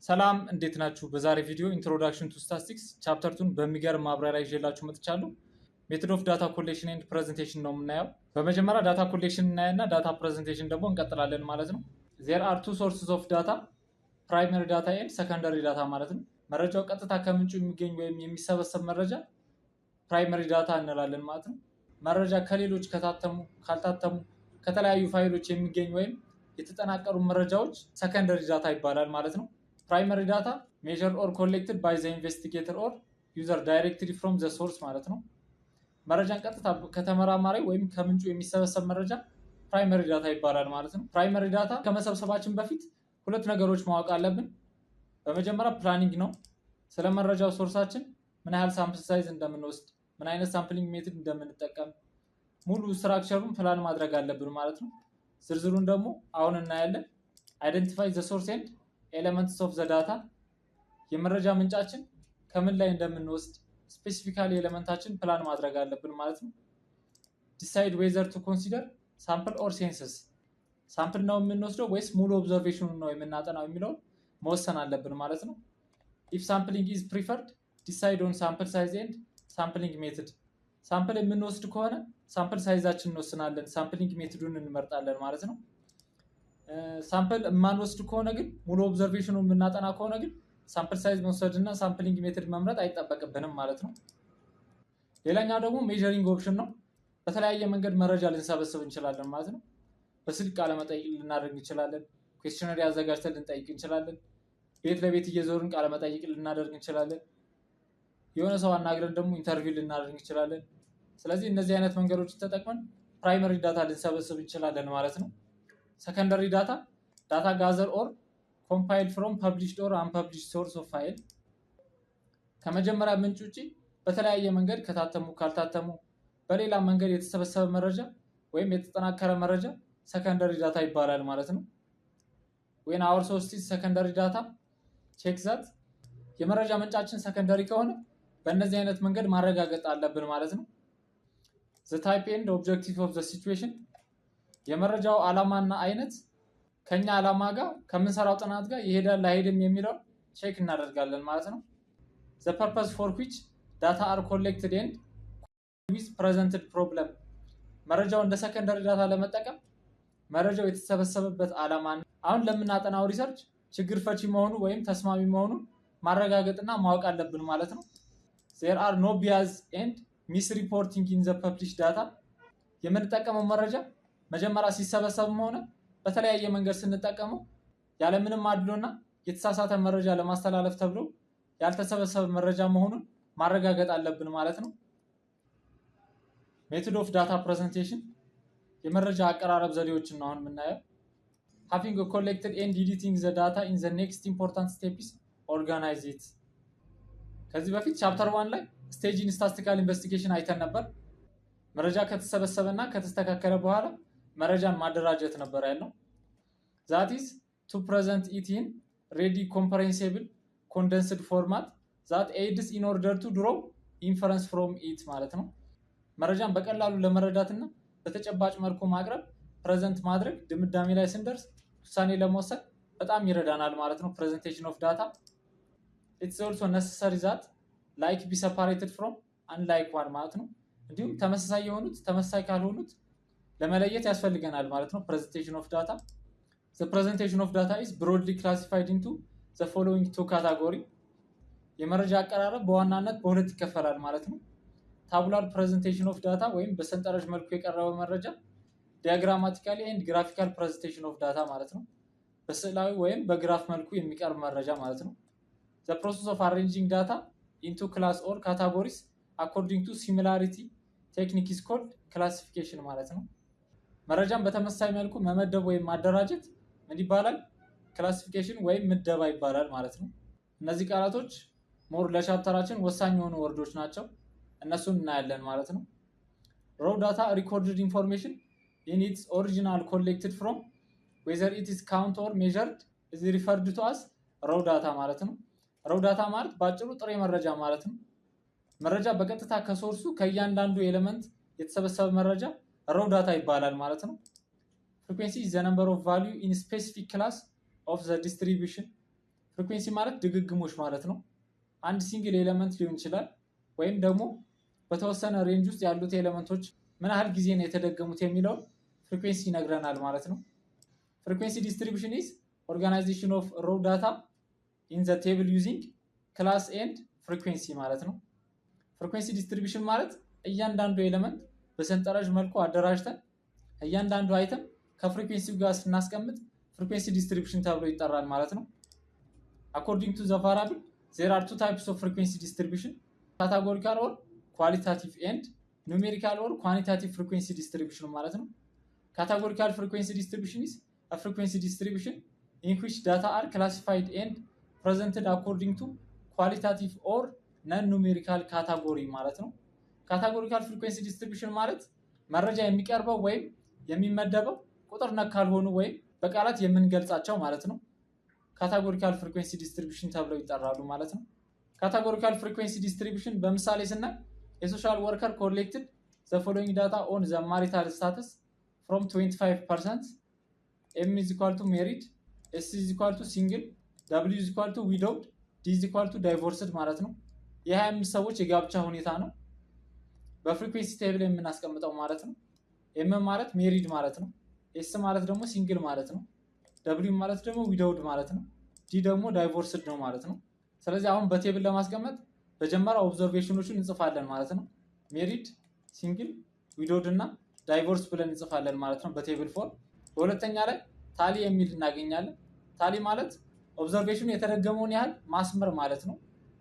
ሰላም እንዴት ናችሁ? በዛሬ ቪዲዮ ኢንትሮዳክሽን ቱ ስታቲስቲክስ ቻፕተር 2 በሚገርም ማብራሪያ ይዤላችሁ መጥቻለሁ። ሜቶድ ኦፍ ዳታ ኮሌክሽን ኤንድ ፕሬዘንቴሽን ነው የምናየው። በመጀመሪያ ዳታ ኮሌክሽን እናያና ዳታ ፕሬዘንቴሽን ደግሞ እንቀጥላለን ማለት ነው። ዜር አር ቱ ሶርስስ ኦፍ ዳታ ፕራይመሪ ዳታ ኤንድ ሰከንደሪ ዳታ ማለት ነው። መረጃው ቀጥታ ከምንጩ የሚገኝ ወይም የሚሰበሰብ መረጃ ፕራይመሪ ዳታ እንላለን ማለት ነው። መረጃ ከሌሎች ካልታተሙ ከተለያዩ ፋይሎች የሚገኝ ወይም የተጠናቀሩ መረጃዎች ሰከንደሪ ዳታ ይባላል ማለት ነው። Primary data measured or collected by the investigator or user directly from the source ማለት ነው። መረጃን ቀጥታ ከተመራማሪ ወይም ከምንጩ የሚሰበሰብ መረጃ ፕራይመሪ ዳታ ይባላል ማለት ነው። ፕራይመሪ ዳታ ከመሰብሰባችን በፊት ሁለት ነገሮች ማወቅ አለብን። በመጀመሪያ ፕላኒንግ ነው። ስለ መረጃው ሶርሳችን ምን ያህል ሳምፕል ሳይዝ እንደምንወስድ፣ ምን አይነት ሳምፕሊንግ ሜትድ እንደምንጠቀም ሙሉ ስትራክቸሩን ፕላን ማድረግ አለብን ማለት ነው። ዝርዝሩን ደግሞ አሁን እናያለን። አይደንቲፋይ ዘ ሶርስ ኤንድ ኤሌመንትስ ኦፍ ዘ ዳታ የመረጃ ምንጫችን ከምን ላይ እንደምንወስድ ስፔሲፊካሊ ኤሌመንታችን ፕላን ማድረግ አለብን ማለት ነው። ዲሳይድ ዌዘር ቱ ኮንሲደር ሳምፕል ኦር ሴንሰስ ሳምፕል ነው የምንወስደው ወይስ ሙሉ ኦብዘርቬሽኑን ነው የምናጠናው የሚለውን መወሰን አለብን ማለት ነው። ኢፍ ሳምፕሊንግ ኢዝ ፕሪፈርድ ዲሳይድ ኦን ሳምፕል ሳይዝ ኤንድ ሳምፕሊንግ ሜትድ ሳምፕል የምንወስድ ከሆነ ሳምፕል ሳይዛችን እንወስናለን፣ ሳምፕሊንግ ሜትዱን እንመርጣለን ማለት ነው። ሳምፕል የማንወስድ ከሆነ ግን ሙሉ ኦብዘርቬሽኑ የምናጠና ከሆነ ግን ሳምፕል ሳይዝ መውሰድ እና ሳምፕሊንግ ሜትድ መምረጥ አይጠበቅብንም ማለት ነው። ሌላኛው ደግሞ ሜዠሪንግ ኦፕሽን ነው። በተለያየ መንገድ መረጃ ልንሰበስብ እንችላለን ማለት ነው። በስልክ ቃለመጠይቅ ልናደርግ እንችላለን። ኩዌስቸነሪ አዘጋጅተን ልንጠይቅ እንችላለን። ቤት ለቤት እየዞርን ቃለመጠይቅ ልናደርግ እንችላለን። የሆነ ሰው አናግረን ደግሞ ኢንተርቪው ልናደርግ እንችላለን። ስለዚህ እነዚህ አይነት መንገዶችን ተጠቅመን ፕራይመሪ ዳታ ልንሰበስብ እንችላለን ማለት ነው። ሰከንደሪ ዳታ ዳታ ጋዘር ኦር ኮምፓይልድ ፍሮም ፐብሊሽድ ኦር አንፐብሊሽድ ሶርስ ኦፍ ፋይል ከመጀመሪያ ምንጭ ውጭ በተለያየ መንገድ ከታተሙ ካልታተሙ በሌላ መንገድ የተሰበሰበ መረጃ ወይም የተጠናከረ መረጃ ሰከንደሪ ዳታ ይባላል ማለት ነው። when our source is secondary data check that የመረጃ ምንጫችን ሰከንደሪ ከሆነ በእነዚህ አይነት መንገድ ማረጋገጥ አለብን ማለት ነው። the type and objective of the situation የመረጃው ዓላማና አይነት ከኛ ዓላማ ጋር ከምንሰራው ጥናት ጋር ይሄዳል አይሄድም የሚለው ቼክ እናደርጋለን ማለት ነው። the purpose for which data are collected and with presented problem መረጃው እንደ ሰከንደሪ ዳታ ለመጠቀም መረጃው የተሰበሰበበት ዓላማ አሁን ለምናጠናው ሪሰርች ችግር ፈቺ መሆኑ ወይም ተስማሚ መሆኑን ማረጋገጥና ማወቅ አለብን ማለት ነው። there are no bias and misreporting in the published data የምንጠቀመው መረጃ መጀመሪያ ሲሰበሰብም ሆነ በተለያየ መንገድ ስንጠቀመው ያለምንም አድሎና የተሳሳተ መረጃ ለማስተላለፍ ተብሎ ያልተሰበሰበ መረጃ መሆኑን ማረጋገጥ አለብን ማለት ነው። ሜቶድ ኦፍ ዳታ ፕሬዘንቴሽን የመረጃ አቀራረብ ዘዴዎችን ነው አሁን የምናየው። having collected and editing the data in the next important step is organize it ከዚህ በፊት ቻፕተር 1 ላይ ስቴጅ ኢን ስታቲስቲካል ኢንቨስቲጌሽን አይተን ነበር። መረጃ ከተሰበሰበና ከተስተካከለ በኋላ መረጃን ማደራጀት ነበር ያለው። that is to present it in ready comprehensible condensed format that aids in order to draw inference from it ማለት ነው። መረጃን በቀላሉ ለመረዳትና በተጨባጭ መልኩ ማቅረብ ፕሬዘንት ማድረግ ድምዳሜ ላይ ስንደርስ ውሳኔ ለመወሰን በጣም ይረዳናል ማለት ነው። presentation of data it's also necessary that like be separated from unlike one ማለት ነው። እንዲሁም ተመሳሳይ የሆኑት ተመሳሳይ ካልሆኑት ለመለየት ያስፈልገናል ማለት ነው። presentation of data the presentation of data is broadly classified into the following two categories የመረጃ አቀራረብ በዋናነት በሁለት ይከፈላል ማለት ነው። tabular presentation of data ወይም በሰንጠረዥ መልኩ የቀረበ መረጃ diagrammatically and graphical presentation of data ማለት ነው። በስዕላዊ ወይም በግራፍ መልኩ የሚቀርብ መረጃ ማለት ነው። the process of arranging data into class or categories according to similarity technique is called classification ማለት ነው። መረጃን በተመሳሳይ መልኩ መመደብ ወይም ማደራጀት ምን ይባላል? ክላሲፊኬሽን ወይም ምደባ ይባላል ማለት ነው። እነዚህ ቃላቶች ሞር ለቻፕተራችን ወሳኝ የሆኑ ወርዶች ናቸው። እነሱን እናያለን ማለት ነው። raw data recorded information in its original collected from whether it is count or measured is referred to as raw data ማለት ነው። raw data ማለት ባጭሩ ጥሬ መረጃ ማለት ነው። መረጃ በቀጥታ ከሶርሱ ከእያንዳንዱ ኤሌመንት የተሰበሰበ መረጃ raw data ይባላል ማለት ነው። frequency is the number of value in specific class of the distribution ፍሪኩዌንሲ ማለት ድግግሞሽ ማለት ነው። አንድ ሲንግል ኤሌመንት ሊሆን ይችላል ወይም ደግሞ በተወሰነ ሬንጅ ውስጥ ያሉት ኤሌመንቶች ምን ያህል ጊዜ ነው የተደገሙት የሚለውን ፍሪኩዌንሲ ይነግረናል ማለት ነው። ፍሪኩዌንሲ ዲስትሪቢዩሽን ኢዝ ኦርጋናይዜሽን ኦፍ ሮው ዳታ ኢን ዘ ቴብል ዩዚንግ ክላስ ኤንድ ፍሪኩዌንሲ ማለት ነው። ፍሪኩዌንሲ ዲስትሪቢዩሽን ማለት እያንዳንዱ ኤሌመንት በሰንጠረዥ መልኩ አደራጅተን እያንዳንዱ አይተም ከፍሪኩዌንሲው ጋር ስናስቀምጥ ፍሪኩዌንሲ ዲስትሪቢዩሽን ተብሎ ይጠራል ማለት ነው። አኮርዲንግ ቱ ዘ ቫሪያብል ዜር አር ቱ ታይፕስ ኦፍ ፍሪኩዌንሲ ዲስትሪቢዩሽን ካታጎሪካል ኦር ኳሊታቲቭ ኤንድ ኑሜሪካል ኦር ኳንቲታቲቭ ፍሪኩዌንሲ ዲስትሪቢዩሽን ማለት ነው። ካታጎሪካል ፍሪኩዌንሲ ዲስትሪቢዩሽን ኢዝ አ ፍሪኩዌንሲ ዲስትሪቢዩሽን ኢን ዊች ዳታ አር ክላሲፋይድ ኤንድ ፕሬዘንትድ አኮርዲንግ ቱ ኳሊታቲቭ ኦር ነን ኑሜሪካል ካታጎሪ ማለት ነው። ካታጎሪካል ፍሪኩዌንሲ ዲስትሪቢዩሽን ማለት መረጃ የሚቀርበው ወይም የሚመደበው ቁጥር ነክ ካልሆኑ ወይም በቃላት የምንገልጻቸው ማለት ነው። ካታጎሪካል ፍሪኩዌንሲ ዲስትሪቢዩሽን ተብለው ይጠራሉ ማለት ነው። ካታጎሪካል ፍሪኩዌንሲ ዲስትሪቢዩሽን በምሳሌ ስናይ የሶሻል ወርከር ኮሌክትድ ዘ ፎሎዊንግ ዳታ ኦን ዘ ማሪታል ስታተስ ፍሮም 25% ኤም ኢዝ ኢኳል ቱ ሜሪድ፣ ኤስ ኢዝ ኢኳል ቱ ሲንግል፣ ደብሊው ኢዝ ኢኳል ቱ ዊዶውድ፣ ዲ ኢዝ ኢኳል ቱ ዳይቮርስድ ማለት ነው። የ25 ሰዎች የጋብቻ ሁኔታ ነው በፍሪኩዌንሲ ቴብል የምናስቀምጠው ማለት ነው። ኤም ማለት ሜሪድ ማለት ነው። ኤስ ማለት ደግሞ ሲንግል ማለት ነው። ደብሊው ማለት ደግሞ ዊዶውድ ማለት ነው። ዲ ደግሞ ዳይቮርስድ ነው ማለት ነው። ስለዚህ አሁን በቴብል ለማስቀመጥ መጀመሪያ ኦብዘርቬሽኖቹን እንጽፋለን ማለት ነው። ሜሪድ፣ ሲንግል፣ ዊዶውድ እና ዳይቮርስ ብለን እንጽፋለን ማለት ነው በቴብል ፎርም። በሁለተኛ ላይ ታሊ የሚል እናገኛለን። ታሊ ማለት ኦብዘርቬሽኑ የተደገመውን ያህል ማስመር ማለት ነው።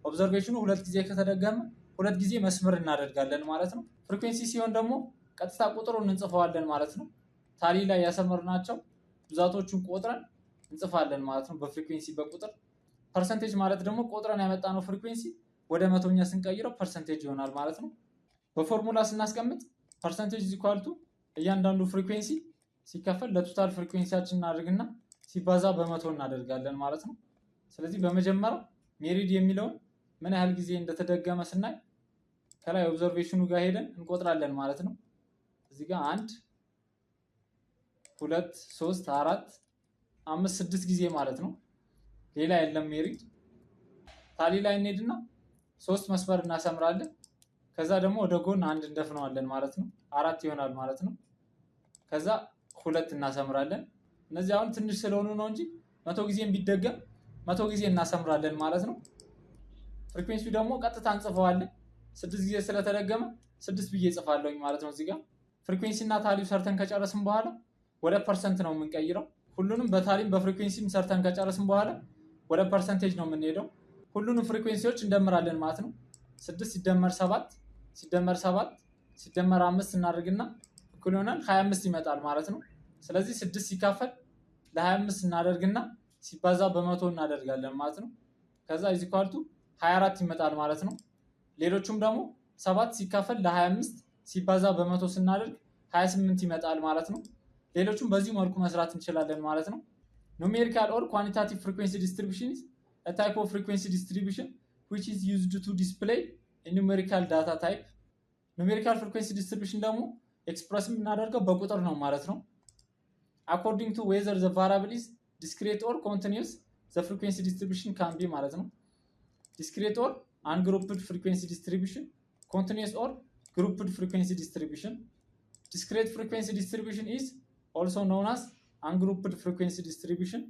ኦብዘርቬሽኑ ሁለት ጊዜ ከተደገመ ሁለት ጊዜ መስመር እናደርጋለን ማለት ነው። ፍሪኩዌንሲ ሲሆን ደግሞ ቀጥታ ቁጥሩን እንጽፈዋለን ማለት ነው። ታሊ ላይ ያሰመርናቸው ብዛቶቹን ቆጥረን እንጽፋለን ማለት ነው በፍሪኩዌንሲ በቁጥር። ፐርሰንቴጅ ማለት ደግሞ ቆጥረን ያመጣነው ፍሪኩዌንሲ ወደ መቶኛ ስንቀይረው ፐርሰንቴጅ ይሆናል ማለት ነው። በፎርሙላ ስናስቀምጥ ፐርሰንቴጅ ኢዝ ኢኳል ቱ እያንዳንዱ ፍሪኩዌንሲ ሲከፈል ለቶታል ፍሪኩዌንሲያችን እናደርግና ሲባዛ በመቶ እናደርጋለን ማለት ነው። ስለዚህ በመጀመሪያው ሜሪድ የሚለውን ምን ያህል ጊዜ እንደተደገመ ስናይ ከላይ ኦብዘርቬሽኑ ጋር ሄደን እንቆጥራለን ማለት ነው። እዚህ ጋር 1 2 3 4 5 6 ጊዜ ማለት ነው። ሌላ የለም ሜሪድ። ታሊ ላይ እንሄድና 3 መስመር እናሰምራለን። ከዛ ደግሞ ወደ ጎን አንድ እንደፍነዋለን ማለት ነው። 4 ይሆናል ማለት ነው። ከዛ 2 እናሰምራለን። እነዚህ አሁን ትንሽ ስለሆኑ ነው እንጂ 100 ጊዜም ቢደገም 100 ጊዜ እናሰምራለን ማለት ነው። ፍሪኩዌንሲው ደግሞ ቀጥታ እንጽፈዋለን። 6 ጊዜ ስለተደገመ 6 ብዬ እጽፋለሁኝ ማለት ነው። እዚህ ጋር ፍሪኩዌንሲ እና ታሊው ሰርተን ከጨረስን በኋላ ወደ ፐርሰንት ነው የምንቀይረው። ሁሉንም በታሊም በፍሪኩዌንሲም ሰርተን ከጨረስን በኋላ ወደ ፐርሰንቴጅ ነው የምንሄደው። ሁሉንም ፍሪኩዌንሲዎች እንደምራለን ማለት ነው። 6 ሲደመር 7 ሲደመር 7 ሲደመር 5 እናደርግና እኩል ይሆናል 25 ይመጣል ማለት ነው። ስለዚህ 6 ሲካፈል ለ25 እናደርግና ሲባዛ በመቶ እናደርጋለን ማለት ነው። ከዛ ኢዝ ኢኳል ቱ 24 ይመጣል ማለት ነው። ሌሎቹም ደግሞ 7 ሲካፈል ለ25 ሲባዛ በመቶ ስናደርግ 28 ይመጣል ማለት ነው። ሌሎቹም በዚህ መልኩ መስራት እንችላለን ማለት ነው። ኑሜሪካል ኦር ኳንቲታቲቭ ፍሪኩዌንሲ ዲስትሪቢዩሽን ኢዝ a type of frequency distribution which is used to display a numerical data type. ኑሜሪካል ፍሪኩዌንሲ ዲስትሪቢዩሽን ደግሞ ኤክስፕረስ የምናደርገው በቁጥር ነው ማለት ነው። according to whether the variable is discrete or continuous the frequency distribution can be ማለት ነው። discrete or ungrouped frequency distribution, continuous or grouped frequency distribution. Discrete frequency distribution is also known as ungrouped frequency distribution.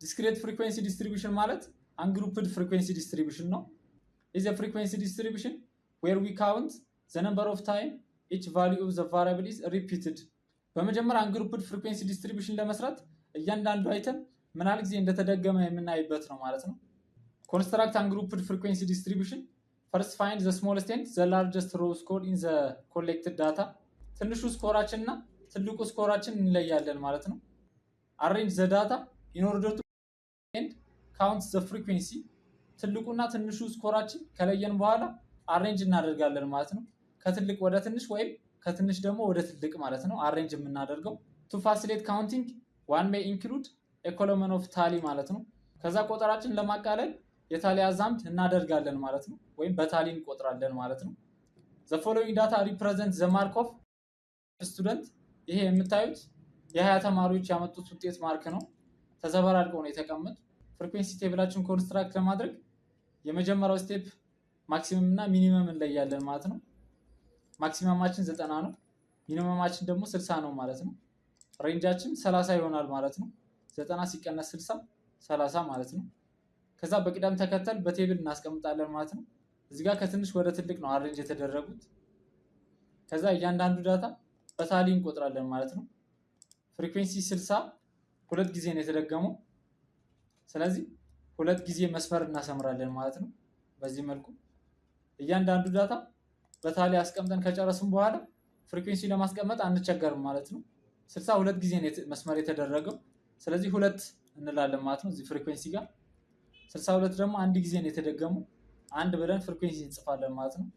Discrete frequency distribution ማለት ungrouped frequency distribution ነው። is a frequency distribution where we count the number of time each value of the variable is repeated. በመጀመሪያ ungrouped frequency distribution ለመስራት እያንዳንዱ አይተም ምን ያህል ጊዜ እንደተደገመ የምናይበት ነው ማለት ነው። Construct ungrouped frequency distribution. First find the smallest and the largest row score in the collected data. ትንሹ ስኮራችን እና ትልቁ ስኮራችን እንለያለን ማለት ነው። Arrange the data in order to and count the frequency. ትልቁና ትንሹ ስኮራችን ከለየን በኋላ አሬንጅ እናደርጋለን ማለት ነው። ከትልቅ ወደ ትንሽ ወይም ከትንሽ ደግሞ ወደ ትልቅ ማለት ነው አሬንጅ የምናደርገው። To facilitate counting one may include a column of tally ማለት ነው። ከዛ ቆጠራችን ለማቃለል የታሊ አዛምድ እናደርጋለን ማለት ነው። ወይም በታሊ እንቆጥራለን ማለት ነው። The following data represents the mark of student. ይሄ የምታዩት የ20 ተማሪዎች ያመጡት ውጤት ማርክ ነው። ተዘበራርቀው ነው የተቀመጡት። ፍሪኩዌንሲ ቴብላችን ኮንስትራክት ለማድረግ የመጀመሪያው ስቴፕ ማክሲመም እና ሚኒመም እንለያለን ማለት ነው። ማክሲመማችን 90 ነው፣ ሚኒመማችን ደግሞ 60 ነው ማለት ነው። ሬንጃችን 30 ይሆናል ማለት ነው። 90 ሲቀነስ 60 30 ማለት ነው። ከዛ በቅደም ተከተል በቴብል እናስቀምጣለን ማለት ነው። እዚህ ጋር ከትንሽ ወደ ትልቅ ነው አሬንጅ የተደረጉት። ከዛ እያንዳንዱ ዳታ በታሊ እንቆጥራለን ማለት ነው። ፍሪኩዌንሲ 60 ሁለት ጊዜ ነው የተደገመው። ስለዚህ ሁለት ጊዜ መስመር እናሰምራለን ማለት ነው። በዚህ መልኩ እያንዳንዱ ዳታ በታሊ አስቀምጠን ከጨረስን በኋላ ፍሪኩዌንሲ ለማስቀመጥ አንቸገርም ማለት ነው። 60 ሁለት ጊዜ ነው መስመር የተደረገው። ስለዚህ ሁለት እንላለን ማለት ነው። እዚህ ፍሪኩዌንሲ ጋር 62 ደግሞ አንድ ጊዜ ነው የተደገመው። አንድ ብለን ፍሪኩዌንሲ እንጽፋለን ማለት ነው።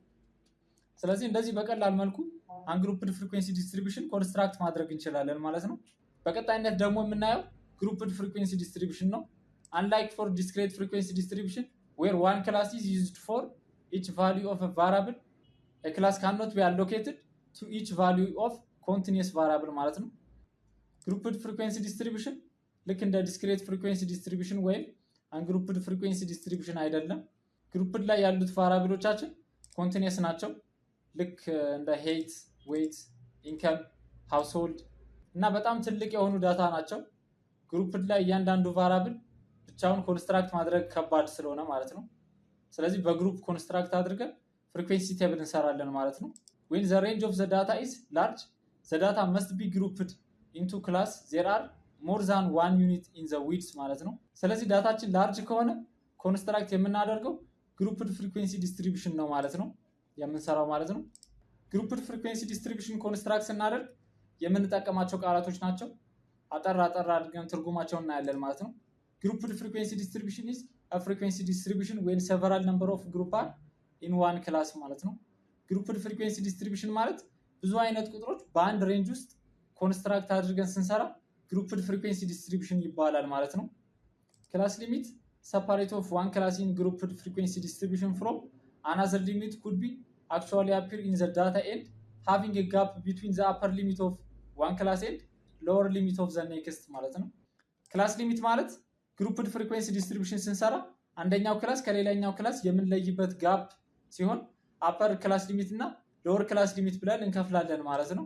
ስለዚህ እንደዚህ በቀላል መልኩ አንግሩፕድ ፍሪኩዌንሲ ዲስትሪቢዩሽን ኮንስትራክት ማድረግ እንችላለን ማለት ነው። በቀጣይነት ደግሞ የምናየው ግሩፕድ ፍሪኩዌንሲ ዲስትሪቢዩሽን ነው። Unlike for discrete frequency distribution, where one class is used for each value of a variable, a class cannot be allocated to each value of continuous variable ማለት ነው። Grouped frequency distribution ልክ እንደ discrete frequency distribution ወይም ungrouped frequency distribution አይደለም። ግሩፕድ ላይ ያሉት ቫሪያብሎቻችን ኮንቲኒየስ ናቸው። ልክ እንደ height, weight, income, household እና በጣም ትልቅ የሆኑ ዳታ ናቸው። ግሩፕድ ላይ እያንዳንዱ ቫሪያብል ብቻውን ኮንስትራክት ማድረግ ከባድ ስለሆነ ማለት ነው። ስለዚህ በግሩፕ ኮንስትራክት አድርገን ፍሪኩዌንሲ ቴብል እንሰራለን ማለት ነው። when the range of the data is large, the data must be grouped into class. there are more than one unit in the width ማለት ነው። ስለዚህ ዳታችን ላርጅ ከሆነ ኮንስትራክት የምናደርገው ግሩፕድ ፍሪኩዌንሲ ዲስትሪቢዩሽን ነው ማለት ነው የምንሰራው ማለት ነው። ግሩፕድ ፍሪኩዌንሲ ዲስትሪቢዩሽን ኮንስትራክት ስናደርግ የምንጠቀማቸው ቃላቶች ናቸው። አጠር አድርገን ትርጉማቸውን እናያለን ማለት ነው። Grouped frequency distribution is a frequency distribution when several number of group are in one class ማለት ነው። Grouped frequency distribution ማለት ብዙ አይነት ቁጥሮች በአንድ ሬንጅ ውስጥ ኮንስትራክት አድርገን ስንሰራ grouped frequency distribution ይባላል ማለት ነው። Class limit separate of one class in grouped frequency distribution from another limit could be actually appear in the data and having a gap between the upper limit of one class and lower limit of the next ማለት ነው። Class limit ማለት ግሩፕድ ፍሪኩዌንሲ ዲስትሪቢዩሽን ስንሰራ አንደኛው ክላስ ከሌላኛው ክላስ የምንለይበት ጋፕ ሲሆን አፐር ክላስ ሊሚት እና ሎወር ክላስ ሊሚት ብለን እንከፍላለን ማለት ነው።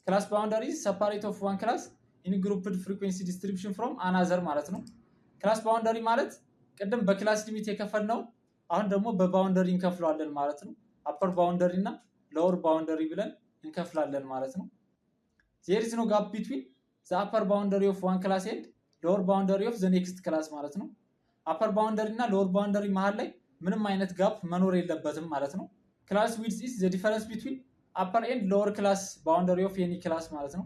ክላስ ባውንደሪ ሰፓሬት ኦፍ ዋን ክላስ ኢን ግሩፕድ ፍሪኩዌንሲ ዲስትሪቢዩሽን ፍሮም አናዘር ማለት ነው። ክላስ ባውንደሪ ማለት ቅድም በክላስ ሊሚት የከፈልነው አሁን ደግሞ በባውንደሪ እንከፍለዋለን ማለት ነው። አፐር ባውንደሪ እና ሎወር ባውንደሪ ብለን እንከፍላለን ማለት ነው። there is no gap between the upper boundary of one class and ሎወር ባውንደሪ ኦፍ ዘ ኔክስት ክላስ ማለት ነው። አፐር ባውንደሪ እና ሎወር ባውንደሪ መሃል ላይ ምንም አይነት ጋፕ መኖር የለበትም ማለት ነው። ክላስ ዊድዝ ኢዝ ዘ ዲፈረንስ ቢትዊን አፐር ኤንድ ሎወር ክላስ ባውንደሪ ኦፍ ኤኒ ክላስ ማለት ነው።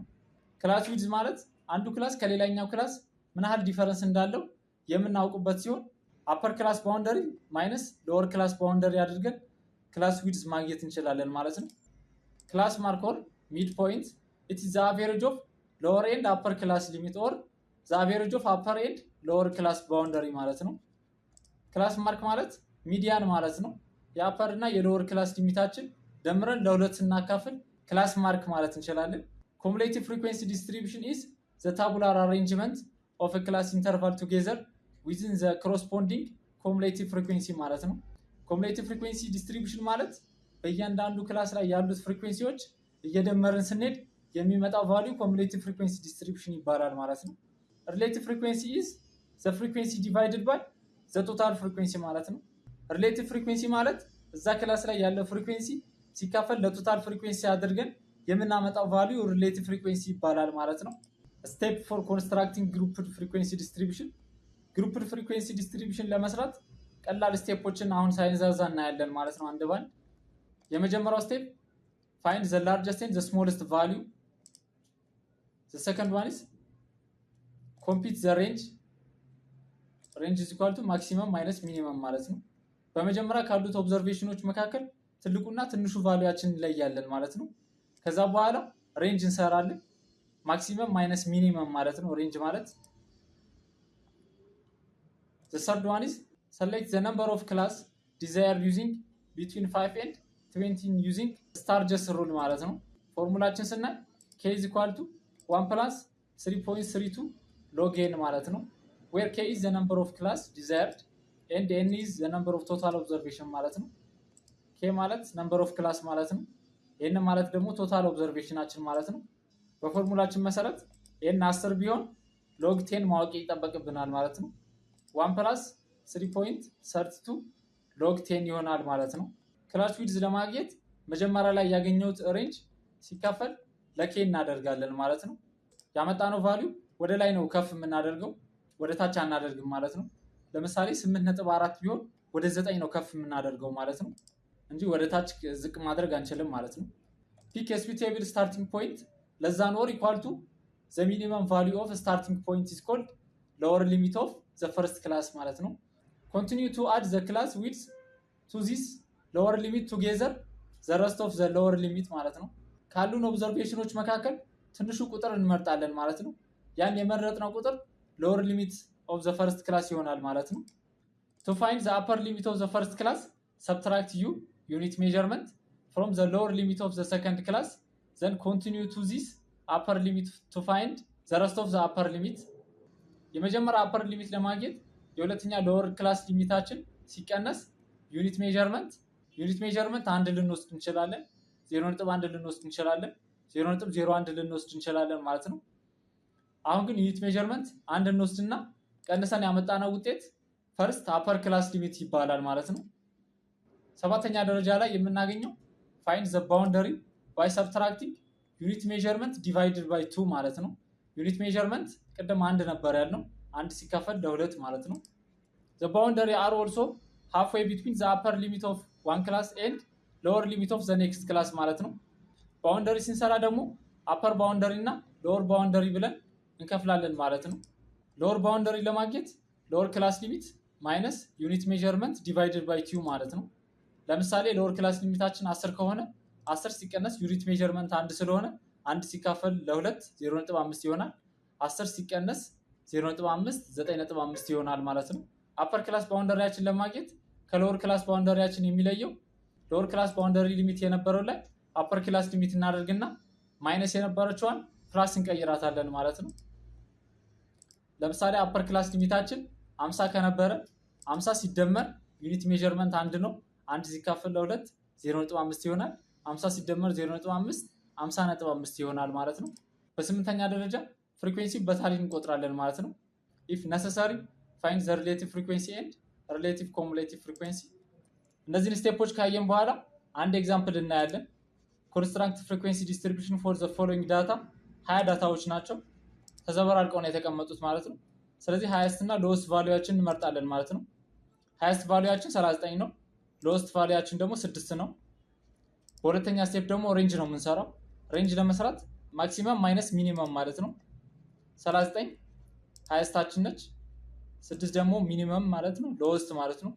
ክላስ ዊድዝ ማለት አንዱ ክላስ ከሌላኛው ክላስ ምን ያህል ዲፈረንስ እንዳለው የምናውቁበት ሲሆን አፐር ክላስ ባውንደሪ ማይነስ ሎወር ክላስ ባውንደሪ አድርገን ክላስ ዊድዝ ማግኘት እንችላለን ማለት ነው። ክላስ ማርክ ኦር ሚድ ፖይንት ኢት ኢዝ ዘ አቨሬጅ ኦፍ ሎወር ኤንድ አፐር ክላስ ሊሚት ኦር the average of upper and lower class boundary ማለት ነው። ክላስ ማርክ ማለት ሚዲያን ማለት ነው። የአፐር እና የሎወር ክላስ ሊሚታችን ደምረን ለሁለት ስናካፍል ክላስ ማርክ ማለት እንችላለን። cumulative frequency distribution is the tabular arrangement of a class interval together within the corresponding cumulative frequency ማለት ነው። cumulative frequency distribution ማለት በእያንዳንዱ ክላስ ላይ ያሉት ፍሪኩዌንሲዎች እየደመርን ስንሄድ የሚመጣው ቫልዩ cumulative frequency distribution ይባላል ማለት ነው። Relative frequency is the frequency divided by the total frequency ማለት ነው። Relative frequency ማለት እዛ ክላስ ላይ ያለው ፍሪኩዌንሲ ሲካፈል ለቶታል ፍሪኩዌንሲ አድርገን የምናመጣው ቫልዩ relative frequency ይባላል ማለት ነው። Step for constructing grouped frequency distribution grouped frequency distribution ለመስራት ቀላል ስቴፖችን አሁን ሳይንዛዛ እናያለን ማለት ነው አንድ ባንድ። የመጀመሪያው ስቴፕ find the largest and the smallest value. The second one is compute the range is equal to maximum minus minimum ማለት ነው። በመጀመሪያ ካሉት ኦብዘርቬሽኖች መካከል ትልቁና ትንሹ ቫልዩአችን እንለያለን ማለት ነው። ከዛ በኋላ ሬንጅ እንሰራለን። ማክሲመም ማይነስ ሚኒመም ማለት ነው ሬንጅ ማለት። the third one is select the number of class desired using between 5 and 20 using Sturges rule ማለት ነው። ፎርሙላችን ስናይ k is equal to 1 plus 3.32 log n ማለት ነው where k is the number of class desired and n is the number of total observation ማለት ነው። k ማለት number of class ማለት ነው። n ማለት ደግሞ total observationአችን ማለት ነው። በፎርሙላችን መሰረት n 10 ቢሆን log 10 ማወቅ ይጠበቅብናል ማለት ነው። 1 plus 3.32 log 10 ይሆናል ማለት ነው። ክላስ ዊድዝ ለማግኘት መጀመሪያ ላይ ያገኘውት ሬንጅ ሲካፈል ለk እናደርጋለን ማለት ነው። ያመጣነው ቫልዩ ወደ ላይ ነው ከፍ የምናደርገው ወደ ታች አናደርግም ማለት ነው። ለምሳሌ 8.4 ቢሆን ወደ 9 ነው ከፍ የምናደርገው ማለት ነው እንጂ ወደ ታች ዝቅ ማድረግ አንችልም ማለት ነው። pick a suitable starting point less than or equal to the minimum value of a starting point is called lower limit of the first class ማለት ነው። continue to add the class width to this lower limit together the rest of the lower limit ማለት ነው። ካሉን ኦብዘርቬሽኖች መካከል ትንሹ ቁጥር እንመርጣለን ማለት ነው። ያን የመረጥነው ቁጥር lower limit of the first class ይሆናል ማለት ነው። to find the upper limit of the first class subtract u unit measurement from the lower limit of the second class then continue to this upper limit to find the rest of the upper limit የመጀመሪያ upper limit ለማግኘት የሁለተኛ lower class ሊሚታችን ሲቀነስ unit measurement 1 ልንወስድ እንችላለን 0.1 ልንወስድ እንችላለን 0.01 ልንወስድ እንችላለን ማለት ነው። አሁን ግን ዩኒት ሜዠርመንት አንድ እንወስድና ቀንሰን ያመጣነው ውጤት ፈርስት አፐር ክላስ ሊሚት ይባላል ማለት ነው። ሰባተኛ ደረጃ ላይ የምናገኘው find the boundary by subtracting unit measurement divided by 2 ማለት ነው። ዩኒት ሜዠርመንት ቅድም አንድ ነበር ያልነው አንድ ሲካፈል ለሁለት ማለት ነው። the boundary are also halfway between the upper limit of one class and lower limit of the next class ማለት ነው። ባውንደሪ ስንሰራ ደግሞ አፐር ባውንደሪ እና ሎወር ባውንደሪ ብለን እንከፍላለን ማለት ነው። ሎወር ባውንደሪ ለማግኘት ሎወር ክላስ ሊሚት ማይነስ ዩኒት ሜዠርመንት ዲቫይድድ ባይ 2 ማለት ነው። ለምሳሌ ሎወር ክላስ ሊሚታችን 10 ከሆነ 10 ሲቀነስ ዩኒት ሜዠርመንት 1 ስለሆነ 1 ሲካፈል ለ2 0.5 ይሆናል 10 ሲቀነስ 0.5 9.5 ይሆናል ማለት ነው። አፐር ክላስ ባውንደሪያችን ለማግኘት ከሎወር ክላስ ባውንደሪያችን የሚለየው ሎወር ክላስ ባውንደሪ ሊሚት የነበረው ላይ አፐር ክላስ ሊሚት እናደርግና ማይነስ የነበረችዋን ፕላስ እንቀይራታለን ማለት ነው። ለምሳሌ አፐር ክላስ ሊሚታችን 50 ከነበረ 50 ሲደመር ዩኒት ሜዠርመንት 1 ነው 1 ሲካፈል ለ2 0.5 ይሆናል 50 ሲደመር 0.5 50.5 ይሆናል ማለት ነው። በስምንተኛ ደረጃ ፍሪኩዌንሲ በታሊን እንቆጥራለን ማለት ነው። if necessary find the relative frequency and relative cumulative frequency እነዚህን ስቴፖች ካየን በኋላ አንድ ኤግዛምፕል እናያለን። ኮንስትራክት ፍሪኩዌንሲ ዲስትሪቢዩሽን ፎር ዘ ፎሎዊንግ ዳታ 20 ዳታዎች ናቸው ተዘበራርቀው ነው የተቀመጡት ማለት ነው። ስለዚህ ሃይስት እና ሎወስት ቫልዩአችን እንመርጣለን ማለት ነው። ሃይስት ቫልዩአችን 39 ነው ሎወስት ቫልዩአችን ደግሞ 6 ነው። በሁለተኛ ስቴፕ ደግሞ ሬንጅ ነው የምንሰራው። ሬንጅ ለመስራት ማክሲመም ማይነስ ሚኒመም ማለት ነው። 39 ሃይስታችን ነች 6 ደግሞ ሚኒመም ማለት ነው ሎወስት ማለት ነው።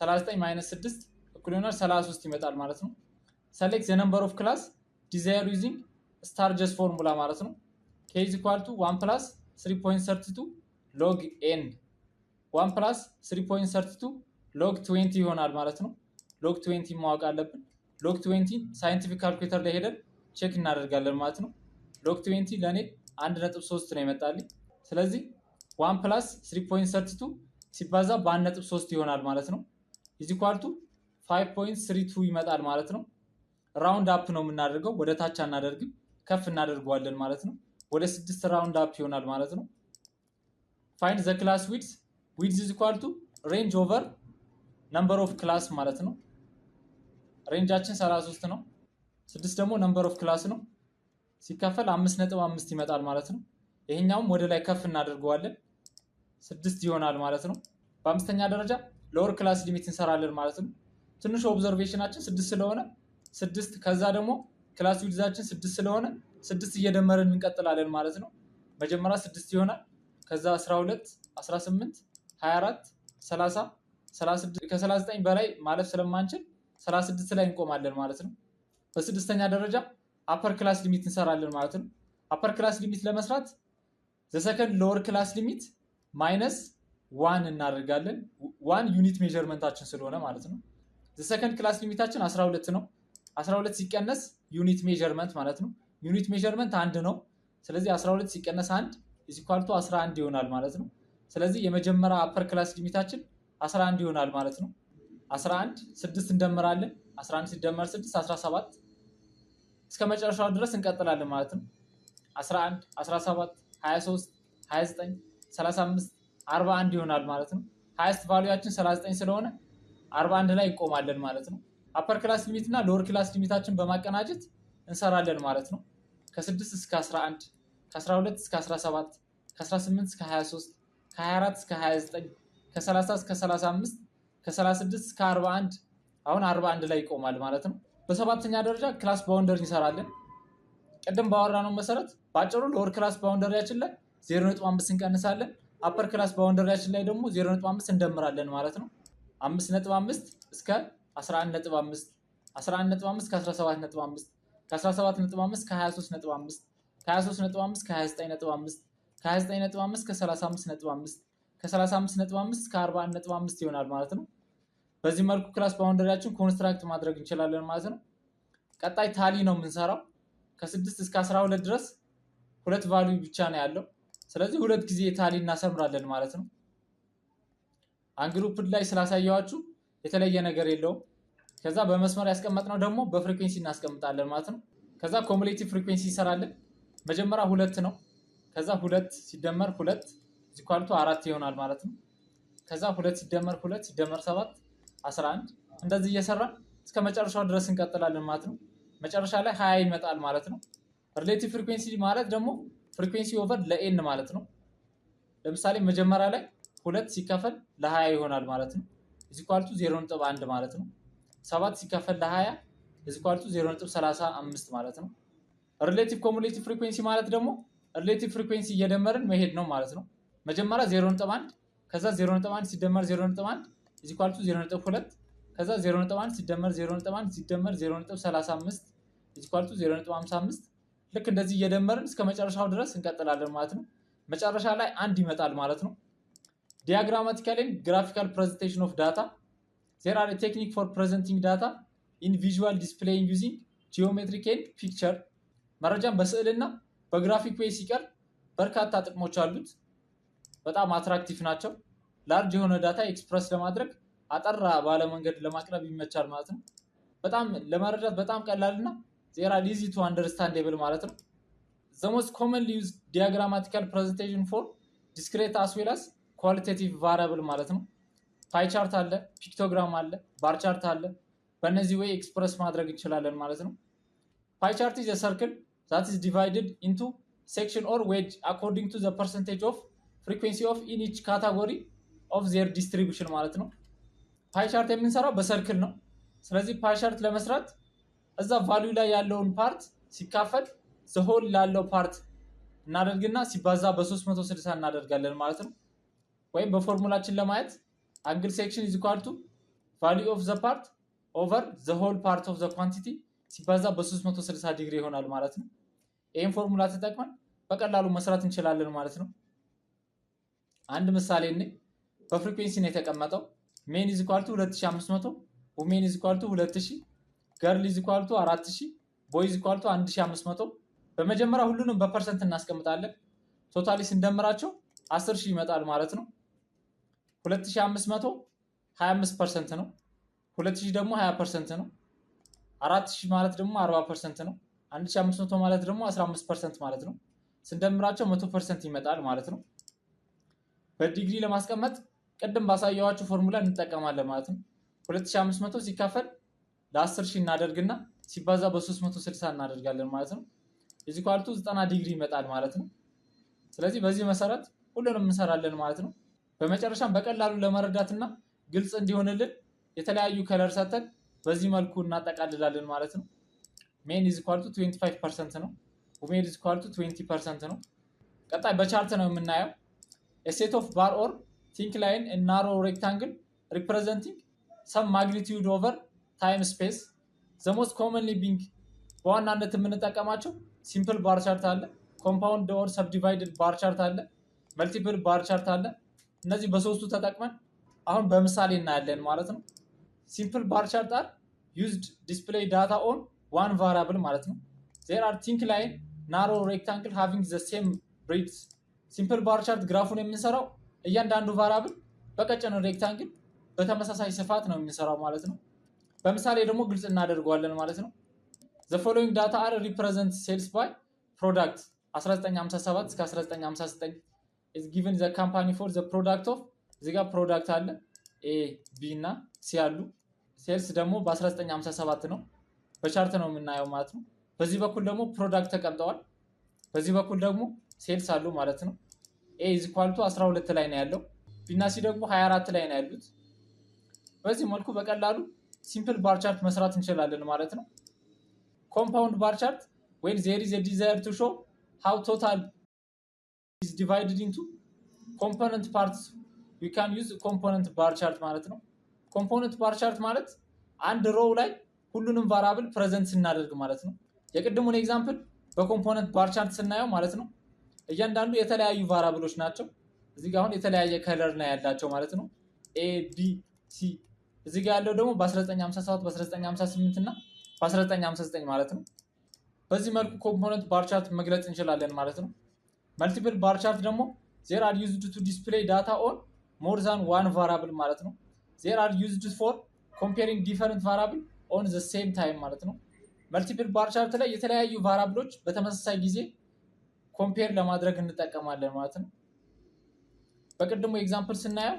39 minus 6 እኩል ይሆናል 33 ይመጣል ማለት ነው። select the number of class desired using Sturge's formula ማለት ነው። k is equal to 1 plus 3.32 log n 1 plus 3.32 log 20 ይሆናል ማለት ነው። log 20 ማወቅ አለብን። log 20 ሳይንቲፊክ ካልኩሌተር ላይ ሄደን ቼክ እናደርጋለን ማለት ነው። log 20 ለኔ 1.3 ነው ይመጣልኝ። ስለዚህ 1 plus 3.32 ሲባዛ በ1.3 ይሆናል ማለት ነው። is equal to 5.32 ይመጣል ማለት ነው። ራውንድ አፕ ነው የምናደርገው ወደ ታች አናደርግም ከፍ እናደርገዋለን ማለት ነው። ወደ 6 ራውንድ አፕ ይሆናል ማለት ነው። find the class width is equal to range over number of class ማለት ነው። ሬንጃችን 33 ነው 6 ደግሞ number of class ነው ሲካፈል 5.5 ይመጣል ማለት ነው። ይሄኛውም ወደ ላይ ከፍ እናደርገዋለን 6 ይሆናል ማለት ነው። በአምስተኛ ደረጃ ሎወር ክላስ ሊሚት እንሰራለን ማለት ነው። ትንሹ ኦብዘርቬሽናችን 6 ስለሆነ 6 ከዛ ደግሞ ክላስ ዊድዛችን 6 ስለሆነ 6 እየደመረን እንቀጥላለን ማለት ነው። መጀመሪያ 6 ይሆናል ከዛ 12 18 24 30 36 ከ39 በላይ ማለፍ ስለማንችል 36 ላይ እንቆማለን ማለት ነው። በስድስተኛ ደረጃ አፐር ክላስ ሊሚት እንሰራለን ማለት ነው። አፐር ክላስ ሊሚት ለመስራት the second lower class limit minus 1 እናደርጋለን 1 ዩኒት ሜዠርመንታችን ስለሆነ ማለት ነው። the second class ሊሚታችን 12 ነው 12 ሲቀነስ ዩኒት ሜዠርመንት ማለት ነው። ዩኒት ሜዠርመንት 1 ነው ስለዚህ 12 ሲቀነስ 1 is equal to 11 ይሆናል ማለት ነው። ስለዚህ የመጀመሪያ አፐር ክላስ ሊሚታችን 11 ይሆናል ማለት ነው። 11 6 እንደምራለን 11 ሲደመር 6 17 እስከ መጨረሻው ድረስ እንቀጥላለን ማለት ነው። 11 17 23 29 35 41 ይሆናል ማለት ነው። ሃይስት ቫልዩአችን 39 ስለሆነ 41 ላይ እንቆማለን ማለት ነው። አፐር ክላስ ሊሚት እና ሎወር ክላስ ሊሚታችን በማቀናጀት እንሰራለን ማለት ነው። ከ6 እስከ 11 ከ12 እስከ 17 ከ18 እስከ 23 ከ24 እስከ 29 ከ30 እስከ 35 ከ36 እስከ 41 አሁን 41 ላይ ይቆማል ማለት ነው። በሰባተኛ ደረጃ ክላስ ባውንደሪ እንሰራለን። ቅድም ባወራነው መሰረት ባጭሩ ሎወር ክላስ ባውንደሪያችን ላይ 0.5 እንቀንሳለን። አፐር ክላስ ባውንደሪያችን ላይ ደግሞ 0.5 እንደምራለን ማለት ነው። 5.5 እስከ 11.5 11.5 እስከ 17.5 ከ17.5 እስከ 23.5 ከ23.5 እስከ 29.5 ከ29.5 እስከ 35.5 ከ35.5 እስከ 41.5 ይሆናል ማለት ነው። በዚህ መልኩ ክላስ ባውንደሪያችን ኮንስትራክት ማድረግ እንችላለን ማለት ነው። ቀጣይ ታሊ ነው የምንሰራው። ከ6 እስከ 12 ድረስ ሁለት ቫልዩ ብቻ ነው ያለው። ስለዚህ ሁለት ጊዜ ታሊ እናሰምራለን ማለት ነው። አንግሩፕድ ላይ ስላሳያችሁ የተለየ ነገር የለውም። ከዛ በመስመር ያስቀመጥነው ደግሞ በፍሪኩዌንሲ እናስቀምጣለን ማለት ነው። ከዛ ኮሙሌቲቭ ፍሪኩዌንሲ ይሰራለን። መጀመሪያ 2 ነው። ከዛ 2 ሲደመር 2 = 4 ይሆናል ማለት ነው። ከዛ 2 ሲደመር 2 ሲደመር 7 11 እንደዚህ እየሰራን እስከ መጨረሻው ድረስ እንቀጥላለን ማለት ነው። መጨረሻ ላይ 20 ይመጣል ማለት ነው። ሪሌቲቭ ፍሪኩዌንሲ ማለት ደግሞ ፍሪኩዌንሲ ኦቨር ለኤን ማለት ነው። ለምሳሌ መጀመሪያ ላይ 2 ሲከፈል ለ20 ይሆናል ማለት ነው። = 0.1 ማለት ነው። 7 ሲከፈል ለ20 = 0.35 ማለት ነው። ሪሌቲቭ ኮሙሌቲቭ ፍሪኩዌንሲ ማለት ደግሞ ሪሌቲቭ ፍሪኩዌንሲ እየደመርን መሄድ ነው ማለት ነው። መጀመሪያ 0.1 ከዛ 0.1 ሲደመር 0.1 = 0.2 ከዛ 0.1 ሲደመር 0.1 ሲደመር 0.35 = 0.55 ልክ እንደዚህ እየደመርን እስከ መጨረሻው ድረስ እንቀጥላለን ማለት ነው። መጨረሻ ላይ 1 ይመጣል ማለት ነው። ዲያግራማቲካል ኤንድ ግራፊካል ፕሬዘንቴሽን ኦፍ ዳታ there are a technique for presenting data in visual displaying using geometric and picture መረጃን በስዕልና በግራፊክ ዌይ ሲቀርብ በርካታ ጥቅሞች አሉት። በጣም አትራክቲቭ ናቸው። ላርጅ የሆነ ዳታ ኤክስፕረስ ለማድረግ አጠራ ባለ መንገድ ለማቅረብ ይመቻል ማለት ነው። በጣም ለመረዳት በጣም ቀላልና they are easy to understandable ማለት ነው። the most commonly used diagrammatical presentation for discrete as well as qualitative variable ማለት ነው። ፓይ ቻርት አለ፣ ፒክቶግራም አለ፣ ባር ቻርት አለ። በእነዚህ ወይ ኤክስፕረስ ማድረግ እንችላለን ማለት ነው። ፓይ ቻርት is a circle that is divided into section or wedge according to the percentage of frequency of in each category of their distribution ማለት ነው። ፓይ ቻርት የምንሰራው በሰርክል ነው። ስለዚህ ፓይ ቻርት ለመስራት እዛ ቫልዩ ላይ ያለውን ፓርት ሲካፈል the whole ላለው ፓርት እናደርግና ሲባዛ በ360 እናደርጋለን ማለት ነው። ወይም በፎርሙላችን ለማየት angle section is equal to value of the part over the whole part of the quantity ሲባዛ በ360 ዲግሪ ይሆናል ማለት ነው። ይሄን ፎርሙላ ተጠቅመን በቀላሉ መስራት እንችላለን ማለት ነው። አንድ ምሳሌ እኔ በፍሪኩዌንሲ ነው የተቀመጠው። ሜን is equal to 2500 women is equal to 2000 girl is equal to 4000 boy is equal to 1500 በመጀመሪያ ሁሉንም በፐርሰንት እናስቀምጣለን። ቶታሊ ስንደምራቸው 10000 ይመጣል ማለት ነው። 2500 25% ነው። 2000 ደግሞ 20% ነው። 4000 ማለት ደግሞ 40% ነው። 1500 ማለት ደግሞ 15% ማለት ነው። ስንደምራቸው 100% ይመጣል ማለት ነው። በዲግሪ ለማስቀመጥ ቅድም ባሳየዋችሁ ፎርሙላ እንጠቀማለን ማለት ነው። 2500 ሲካፈል ለ10000 እናደርግና ሲባዛ በ360 እናደርጋለን ማለት ነው። = 90 ዲግሪ ይመጣል ማለት ነው። ስለዚህ በዚህ መሰረት ሁሉንም እንሰራለን ማለት ነው። በመጨረሻም በቀላሉ ለመረዳትና ግልጽ እንዲሆንልን የተለያዩ ከለር ሰተን በዚህ መልኩ እናጠቃልላለን ማለት ነው። ሜን is equal to 25% ነው። women is equal to 20% ነው። ቀጣይ በቻርት ነው የምናየው። a set of bar or thin line and narrow rectangle representing some magnitude over time space the most commonly being በዋናነት የምንጠቀማቸው simple bar chart አለ፣ compound or subdivided bar chart አለ፣ multiple bar chart አለ። እነዚህ በሶስቱ ተጠቅመን አሁን በምሳሌ እናያለን ማለት ነው። simple bar chart are used display data on one variable ማለት ነው። there are thin line narrow rectangle having the same breadth simple bar chart ግራፉን የምንሰራው እያንዳንዱ ቫራብል በቀጭን ሬክታንግል በተመሳሳይ ስፋት ነው የሚሰራው ማለት ነው። በምሳሌ ደግሞ ግልጽ እናደርገዋለን ማለት ነው። the following data are represent sales by product 1957 እስከ 1959 is given the company for the product of እዚህ ጋር ፕሮዳክት አለ ኤ ቢ እና ሲ አሉ። ሴልስ ደግሞ በ1957 ነው በቻርት ነው የምናየው ማለት ነው። በዚህ በኩል ደግሞ ፕሮዳክት ተቀምጠዋል፣ በዚህ በኩል ደግሞ ሴልስ አሉ ማለት ነው። ኤ is equal to 12 ላይ ነው ያለው፣ ቢ እና ሲ ደግሞ 24 ላይ ነው ያሉት። በዚህ መልኩ በቀላሉ ሲምፕል ባር ቻርት መስራት እንችላለን ማለት ነው። ኮምፓውንድ ባር ቻርት when there is a desire to show how total is divided into component parts we can use component bar chart ማለት ነው። ኮምፖነንት ባር ቻርት ማለት አንድ ሮው ላይ ሁሉንም ቫራብል ፕሬዘንት ስናደርግ ማለት ነው። የቅድሙን ኤግዛምፕል በኮምፖነንት ባር ቻርት ስናየው ማለት ነው እያንዳንዱ የተለያዩ ቫራብሎች ናቸው። እዚህ ጋር አሁን የተለያየ ከለር ነው ያላቸው ማለት ነው። ኤ ቢ ሲ እዚህ ጋር ያለው ደግሞ በ1957 በ1958 እና በ1959 ማለት ነው። በዚህ መልኩ ኮምፖነንት ባር ቻርት መግለጽ እንችላለን ማለት ነው። መልቲፕል ባር ቻርት ደግሞ there are used to display data on more than one variable ማለት ነው። there are used for comparing different variable on the same time ማለት ነው። መልቲፕል ባር ቻርት ላይ የተለያዩ ቫራብሎች በተመሳሳይ ጊዜ ኮምፔር ለማድረግ እንጠቀማለን ማለት ነው። በቅድሙ ኤግዛምፕል ስናየው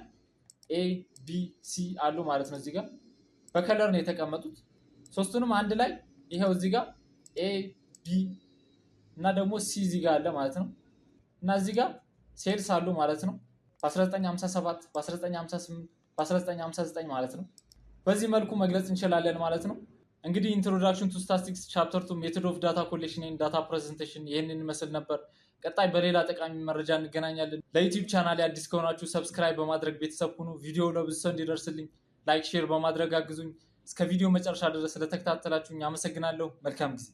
ኤ ቢ ሲ አሉ ማለት ነው። እዚህ ጋር በከለር ነው የተቀመጡት። ሶስቱንም አንድ ላይ ይሄው እዚህ ጋር ኤ ቢ እና ደግሞ ሲ እዚህ ጋር አለ ማለት ነው። እና እዚህ ጋር ሴልስ አሉ ማለት ነው በ1957 በ1958 በ1959 ማለት ነው። በዚህ መልኩ መግለጽ እንችላለን ማለት ነው። እንግዲህ ኢንትሮዳክሽን ቱ ስታቲስቲክስ ቻፕተር 2 ሜቶድ ኦፍ ዳታ ኮሌክሽን ኤንድ ዳታ ፕሬዘንቴሽን ይሄንን መስል ነበር። ቀጣይ በሌላ ጠቃሚ መረጃ እንገናኛለን። ለዩቲዩብ ቻናል አዲስ ከሆናችሁ ሰብስክራይብ በማድረግ ቤተሰብ ሁኑ። ቪዲዮ ለብዙ ሰው እንዲደርስልኝ ላይክ ሼር በማድረግ አግዙኝ። እስከ ቪዲዮ መጨረሻ ድረስ ስለተከታተላችሁኝ አመሰግናለሁ። መልካም ጊዜ